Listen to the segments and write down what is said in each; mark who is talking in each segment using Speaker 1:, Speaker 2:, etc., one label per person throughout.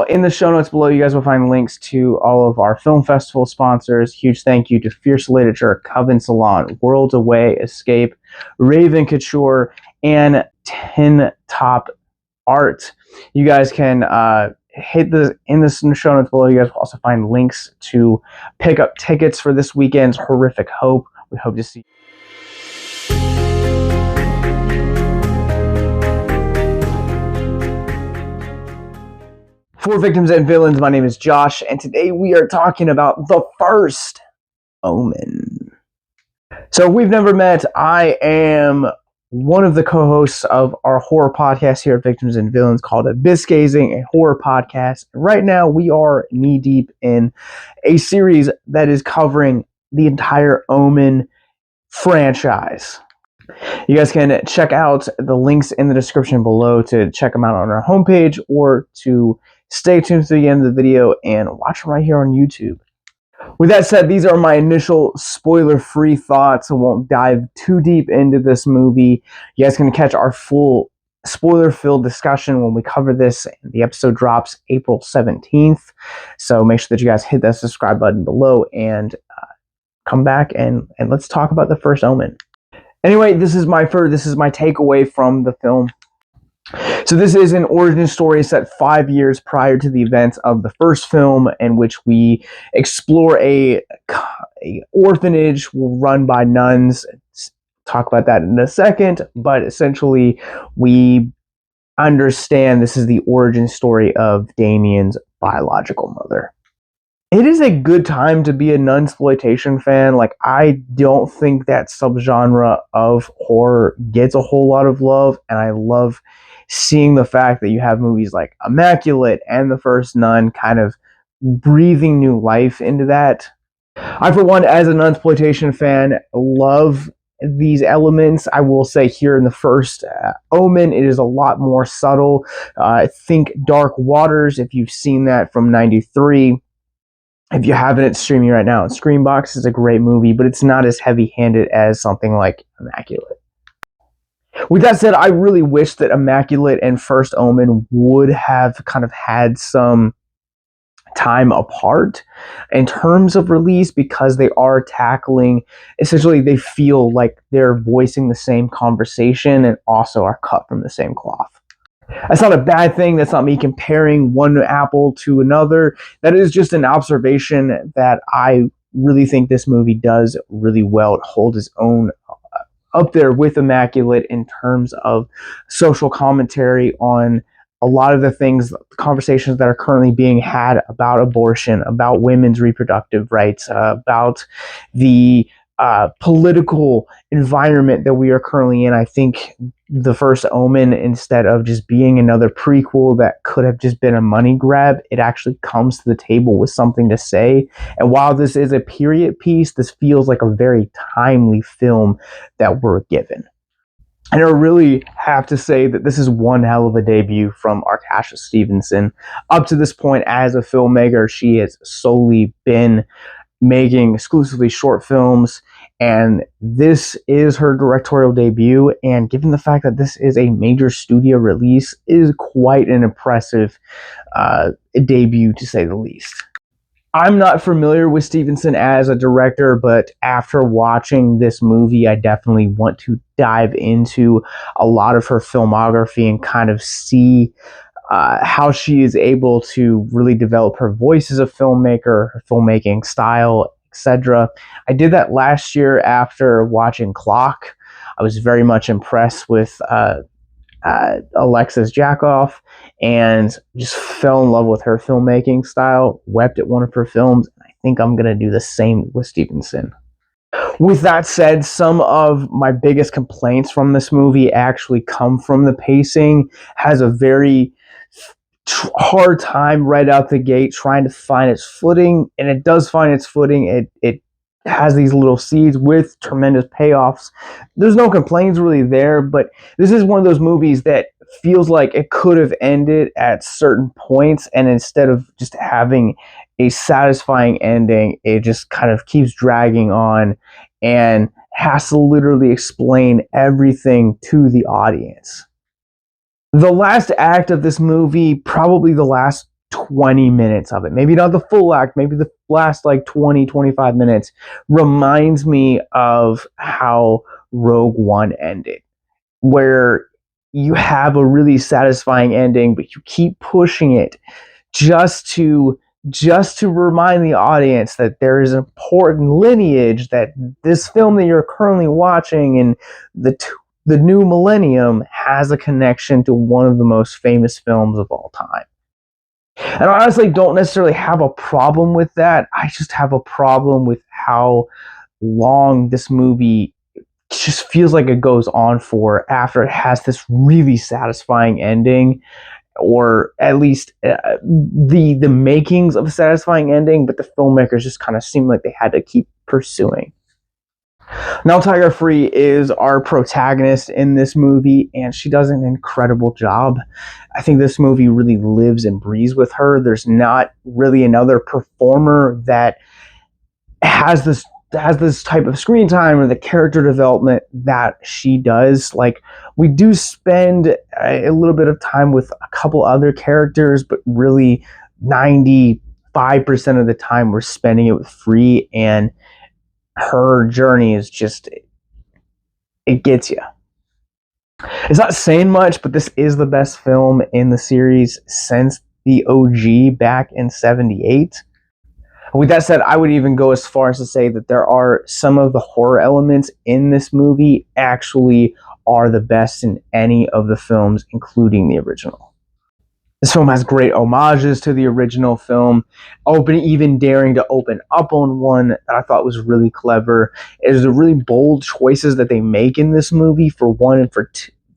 Speaker 1: In the show notes below, you guys will find links to all of our film festival sponsors. Huge thank you to Fierce Literature, Coven Salon, Worlds Away, Escape, Raven Couture, and Tin Top Art. You guys can hit in the show notes below. You guys will also find links to pick up tickets for this weekend's Horrific Hope. We hope to see you. For Victims and Villains, my name is Josh, and today we are talking about The First Omen. So if we've never met, I am one of the co-hosts of our horror podcast here at Victims and Villains called Abyss Gazing, a horror podcast. Right now we are knee-deep in a series that is covering the entire Omen franchise. You guys can check out the links in the description below to check them out on our homepage, or to stay tuned to the end of the video and watch them right here on YouTube. With that said, these are my initial spoiler-free thoughts. I won't dive too deep into this movie. You guys can catch our full spoiler-filled discussion when we cover this. The episode drops April 17th. So make sure that you guys hit that subscribe button below and come back and let's talk about The First Omen. Anyway, this is my takeaway from the film. So this is an origin story set 5 years prior to the events of the first film, in which we explore a orphanage run by nuns. Talk about that in a second, but essentially we understand this is the origin story of Damien's biological mother. It is a good time to be a nunsploitation fan. Like, I don't think that subgenre of horror gets a whole lot of love, and I love seeing the fact that you have movies like Immaculate and The First Nun kind of breathing new life into that. I, for one, as a nunsploitation fan, love these elements. I will say here in The First Omen, it is a lot more subtle. Think Dark Waters, if you've seen that, from '93. If you haven't, it's streaming right now. Screambox is a great movie, but it's not as heavy-handed as something like Immaculate. With that said, I really wish that Immaculate and First Omen would have kind of had some time apart in terms of release, because they are tackling, essentially they feel like they're voicing the same conversation and also are cut from the same cloth. That's not a bad thing. That's not me comparing one apple to another. That is just an observation that I really think this movie does really well. It holds its own up there with Immaculate in terms of social commentary on a lot of the things, the conversations that are currently being had about abortion, about women's reproductive rights, about the political environment that we are currently in. I think The First Omen, instead of just being another prequel that could have just been a money grab, it actually comes to the table with something to say. And while this is a period piece, this feels like a very timely film that we're given. And I really have to say that this is one hell of a debut from Arkasha Stevenson. Up to this point as a filmmaker, she has solely been making exclusively short films, and this is her directorial debut, and given the fact that this is a major studio release, is quite an impressive debut, to say the least. I'm not familiar with Stevenson as a director, but after watching this movie, I definitely want to dive into a lot of her filmography and kind of see how she is able to really develop her voice as a filmmaker, her filmmaking style, etc. I did that last year after watching Clock. I was very much impressed with Alexis Jacoff and just fell in love with her filmmaking style, wept at one of her films, and I think I'm going to do the same with Stevenson. With that said, some of my biggest complaints from this movie actually come from the pacing. Has a very hard time right out the gate trying to find its footing, and it does find its footing. It has these little seeds with tremendous payoffs. There's no complaints really there, but this is one of those movies that feels like it could have ended at certain points, and instead of just having a satisfying ending, it just kind of keeps dragging on and has to literally explain everything to the audience. The last act of this movie, probably the last 20 minutes of it, maybe not the full act, maybe the last like 20-25 minutes, reminds me of how Rogue One ended, where you have a really satisfying ending, but you keep pushing it just to remind the audience that there is important lineage, that this film that you're currently watching in the new millennium has a connection to one of the most famous films of all time. And I honestly don't necessarily have a problem with that. I just have a problem with how long this movie just feels like it goes on for after it has this really satisfying ending, or at least the makings of a satisfying ending, but the filmmakers just kind of seem like they had to keep pursuing. Nell Tiger is our protagonist in this movie, and she does an incredible job. I think this movie really lives and breathes with her. There's not really another performer that has this type of screen time or the character development that she does. Like, we do spend a little bit of time with a couple other characters, but really 95% of the time we're spending it with Free, and her journey is just, it gets you. It's not saying much, but this is the best film in the series since the OG back in '78. With that said, I would even go as far as to say that there are some of the horror elements in this movie actually are the best in any of the films, including the original. This film has great homages to the original film, even daring to open up on one that I thought was really clever. There's the really bold choices that they make in this movie, for one, and for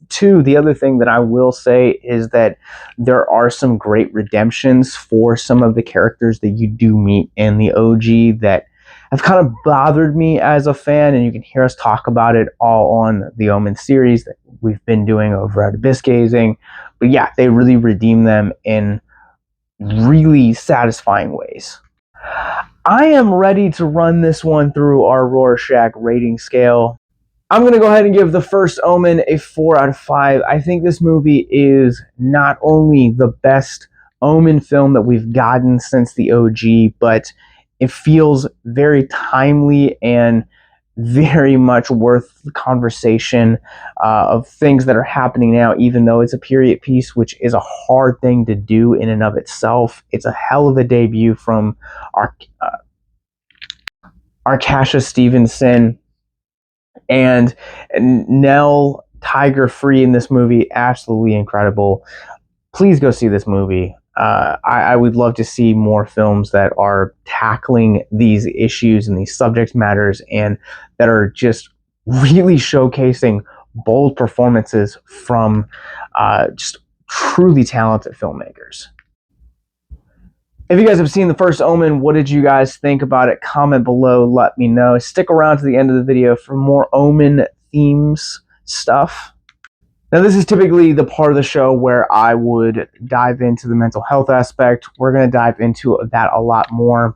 Speaker 1: two, the other thing that I will say is that there are some great redemptions for some of the characters that you do meet in the OG that have kind of bothered me as a fan, and you can hear us talk about it all on the Omen series that we've been doing over at Abyss Gazing. But yeah, they really redeem them in really satisfying ways. I am ready to run this one through our Rorschach rating scale. I'm going to go ahead and give The First Omen a 4 out of 5. I think this movie is not only the best Omen film that we've gotten since the OG, but it feels very timely and very much worth the conversation of things that are happening now, even though it's a period piece, which is a hard thing to do in and of itself. It's a hell of a debut from Arkasha Stevenson, and Nell Tiger in this movie, absolutely incredible. Please go see this movie. I would love to see more films that are tackling these issues and these subject matters, and that are just really showcasing bold performances from just truly talented filmmakers. If you guys have seen The First Omen, what did you guys think about it? Comment below, let me know. Stick around to the end of the video for more Omen themes stuff. Now, this is typically the part of the show where I would dive into the mental health aspect. We're going to dive into that a lot more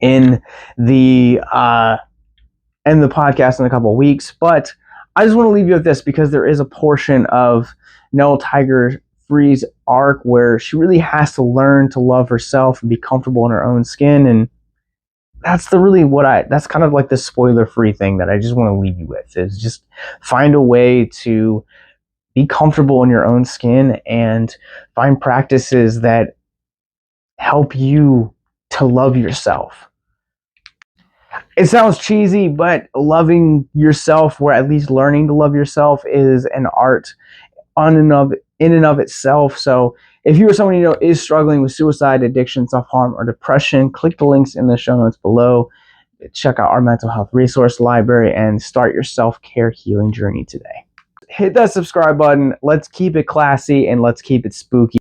Speaker 1: in the podcast in a couple of weeks. But I just want to leave you with this, because there is a portion of Nell Tiger arc where she really has to learn to love herself and be comfortable in her own skin, and that's that's kind of like the spoiler-free thing that I just want to leave you with, is just find a way to be comfortable in your own skin and find practices that help you to love yourself. It sounds cheesy, but loving yourself, or at least learning to love yourself, is an art in and of itself. So if you or someone you know is struggling with suicide, addiction, self-harm, or depression, click the links in the show notes below. Check out our mental health resource library and start your self-care healing journey today. Hit that subscribe button. Let's keep it classy and let's keep it spooky.